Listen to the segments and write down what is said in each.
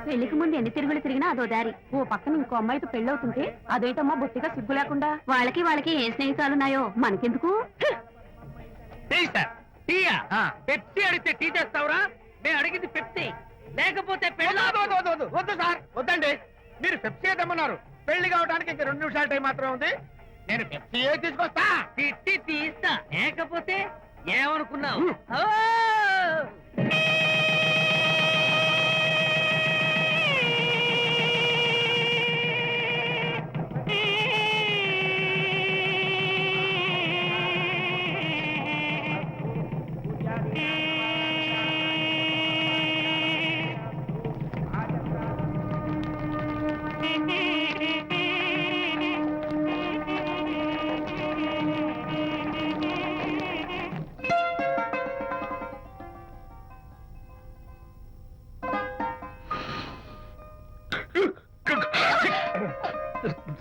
పెళ్లికి ముందు ఎన్ని తిరుగులు తిరిగినా అదో దారి. ఓ పక్కన ఇంకో అమ్మాయితో పెళ్ళవుతుంటే అదేటమ్మా బొత్తిగా సిగ్గు లేకుండా. వాళ్ళకి ఏ స్నేహితాలున్నాయో మనకెందుకు? పెప్సీ అడిగితే టీ తెస్తావురా? మేము అడిగింది పెప్సీ, లేకపోతే వద్దు సార్, వద్దండి. మీరు పెప్సీ తెమ్మన్నారు. పెళ్లి కావడానికి ఇంక 2 నిమిషాల టైం మాత్రం ఉంది. నేను పెప్సీ తీసుకొస్తా. తిట్టి తీస్తా, లేకపోతే ఏమనుకున్నావు?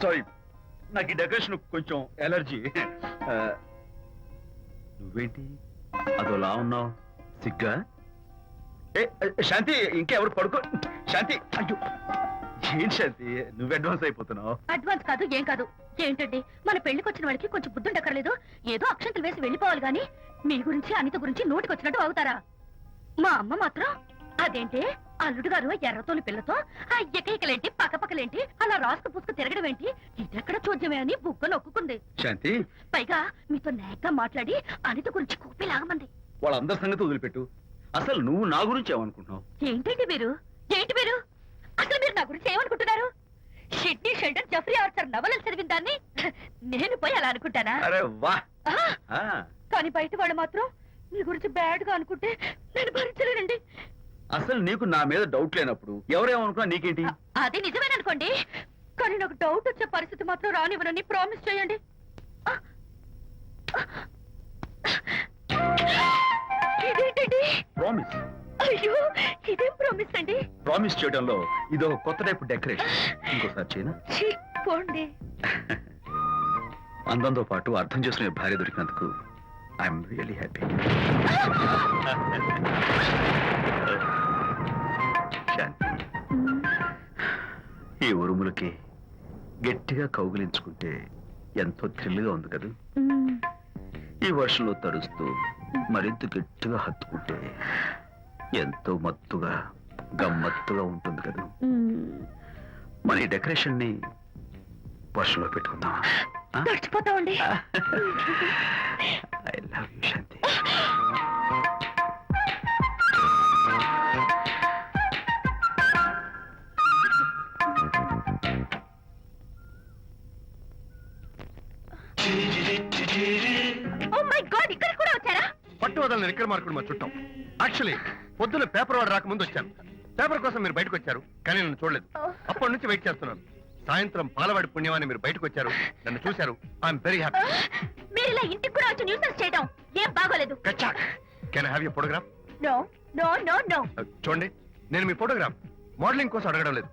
సారీ, నాకు ఈ డెకరేషన్ కొంచెం ఎలర్జీ. నువ్వేంటి అదోలా ఉన్నావు? సిగ్గా? శాంతి, ఇంకెవరు పడుకో. శాంతి, అయ్యో ఏంటి శాంతి, నువ్వు అడ్వాన్స్ అయిపోతున్నావు? అడ్వాన్స్ కాదు, ఏం కాదు. ఏంటండి, మన పెళ్లికి వచ్చిన వాళ్ళకి కొంచెం బుద్ధుండక్కర్లేదు? ఏదో అక్షంతలు వేసి వెళ్ళిపోవాలి గాని మీ గురించి అనిత గురించి నోటికి వచ్చినట్టు అవుతారా? మా అమ్మ మాత్రం అదేంటి అల్లుడు గారు ఎర్రతోని పిల్లతో ఆ ఎకైకలేంటి పక్కపక్కలేంటి అలా రాసుకు పుసుకు తిరగడం ఏంటి, ఇదెక్కడ చూద్యమే అని బుగ్గ నొక్కుంది. శాంతి, పైగా మీతో నేగ్గా మాట్లాడి అనిత గురించి కూపి లాగమంది. వాళ్ళందరి సంగతి వదిలిపెట్టు. అసలు నువ్వు నా గురించి ఏమనుకుంటున్నావు? ఏంటండి మీరు, ఏంటి మీరు అసలు మీరు నా గురించి ఏమనుకుంటున్నారు? షిడ్నీ షెల్డన్ జెఫ్రీ ఆర్చర్ నవలలు చదివిన దాన్ని నేను పోయి అలా అనుకుంటానా? అరే వా! కానీ బయట వాళ్ళు మాత్రం మీ గురించి బ్యాడ్ గా అనుకుంటే నేను భరించలేనండి. అసలు నీకు నా మీద డౌట్ లేనప్పుడు ఎవరేమనుకున్నా నీకేంటి? అది నిజమేననుకోండి, కానీ నాకు డౌట్ వచ్చే పరిస్థితి మాత్రం రానివ్వనని ప్రామిస్ చేయండి. ఇదేంటండి? ప్రామిస్? అయ్యో, ఇదేం ప్రామిస్ అండి? ప్రామిస్ చేయడంలో ఇదో కొత్త టైపు డెకరేషన్. ఇంకోసారి చేయనా? పోండి. అందంతో పాటు అర్థం చేసుకునే భార్య దొరికినందుకు ఐఎమ్ రియల్లీ హ్యాపీ. ఈ ఉరుములకి గట్టిగా కౌగిలించుకుంటే ఎంతో థ్రిల్గా ఉంది కదా. ఈ వర్షంలో తడుస్తూ మరింత గట్టిగా హత్తుకుంటే ఎంతో మత్తుగా గమ్మత్తుగా ఉంటుంది కదా. మన ఈ డెకరేషన్ ని వర్షంలో పెట్టుకుందామా? తడిచిపోతామండి. ఐ లవ్ యూ శాంతి. పట్టు వదలని ఎక్కడ మార్కుడు మా చుట్టాం. యాక్చువల్లీ పొద్దున్న పేపర్ వాడు రాకముందు వచ్చాను. పేపర్ కోసం మీరు బయటకు వచ్చారు, కానీ నన్ను చూడలేదు. అప్పటి నుంచి వెయిట్ చేస్తున్నాను. సాయంత్రం పాలవాడి పుణ్యమాన్ని మీరు బయటకు వచ్చారు, నన్ను చూశారు. I'm very happy. మీరు ఇలా ఇంటికి కూడా వచ్చి న్యూసెన్స్ చేయడం ఏం బాగోలేదు. Can I have your photograph? No no no no. చూడండి, నేను మీ ఫోటోగ్రాఫ్ మోడలింగ్ కోసం అడగడం లేదు,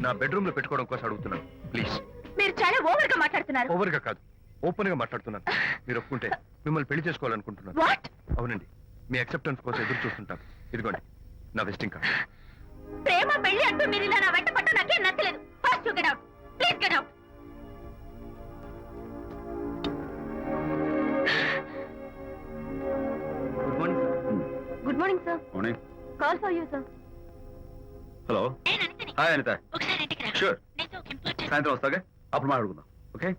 నా బెడ్రూమ్ లో పెట్టుకోవడం కోసం అడుగుతున్నాను. ప్లీజ్. మీరు చాలా ఓవర్ గా మాట్లాడుతున్నారు. ఓవర్ గా కాదు, ఓపెన్ గా మాట్లాడుతున్నాను. మీరు ఒప్పుకుంటే మిమ్మల్ని పెళ్లి చేసుకోవాలనుకుంటున్నాను. వాట్? అవునండి, మీ అక్సెప్టెన్స్ కోసం ఎదురు చూస్తుంటాను. ఇదిగోండి నా విజిటింగ్ కార్డ్. ప్రేమ పెళ్లి అంటూ మీరు ఇలా నా వెంట పట్ట నాకేం నచ్చలేదు. First you get out, please get out. Good morning sir. Good morning sir. Morning. Call for you sir. Hello. Hi Anitha. ఒకసారి ఇంటికి రా. షూర్. నేను ఒక ఇంపార్టెంట్. సాయంత్రం వస్తాగా, అప్పుడు మాట్లాడుకుందాం. ఓకే.